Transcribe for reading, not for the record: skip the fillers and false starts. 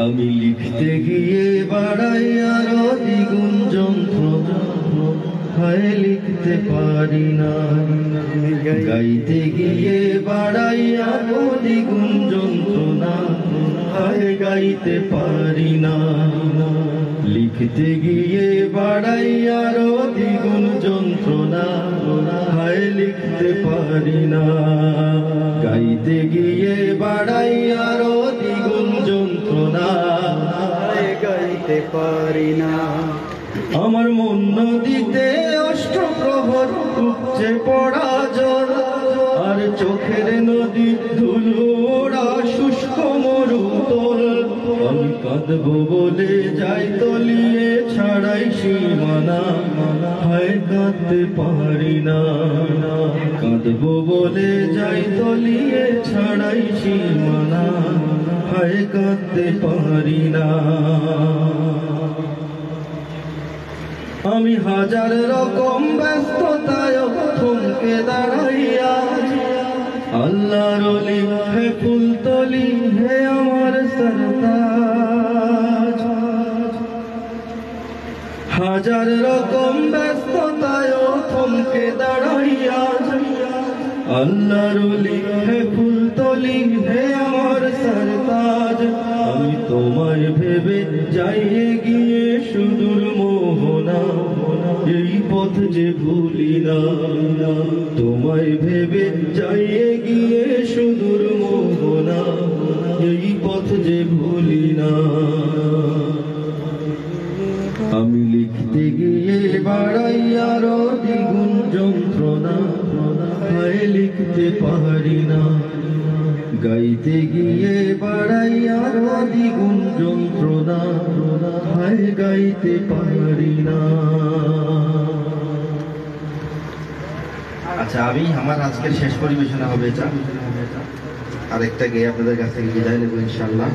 আমি লিখতে গিয়ে বাড়াই আরো দ্বিগুণ যন্ত্রণা, হায় লিখতে পারি না। গাইতে গিয়ে বাড়াই আরো দ্বিগুণ যন্ত্রণা, হায় গাইতে পারি না। লিখতে গিয়ে বাড়াই আরো দ্বিগুণ যন্ত্রণা, হায় লিখতে পারি না। গাইতে গিয়ে বাড়াই আরো দ্বিগুণ যন্ত্রণা, হায় গাইতে পারি না। আমার মন নদীতে অষ্টপ্রহর উপচে পড়া জল, আর চোখের নদী ধুলোড়া শুষ্ক মরুতল। আমি কাঁদবো বলে যাই তলিয়ে ছাড়াই সীমানা, হায় কাঁদতে পারি না। কাঁদবো বলে যাই তলিয়ে ছাড়াই সীমানা, হায় কাঁদতে পারি না। আমি হাজার রকম ব্যস্ততায় থমকে দাঁড়াইয়া, আল্লাহর ওলি হে ফুলতলি হে আমার সরতাজ। হাজার রকম ব্যস্ততায় থমকে দাঁড়াইয়া, আল্লাহর ওলি হে ফুলতলি হে আমার সরতাজ। আমি তোমায় ভেবে যাই গিয়ে সুদূর মোহনা, এই পথ যে ভুলি না। তোমায় ভেবে যাই গিয়ে সুদূর মোহনা, এই পথ যে ভুলি না। আমি লিখতে গিয়ে বাড়াই আরো দ্বিগুণ যন্ত্রণা, হায় লিখতে পারি না। গাইতে গিয়ে বাড়াই আরো দ্বিগুণ যন্ত্রণা, হায় গাইতে পারি না। আচ্ছা, আমার আজকের শেষ পরিবেশনা হবে এটা। আরেকটা গেয়ে আপনাদের কাছ থেকে বিদায় নেব ইনশাআল্লাহ।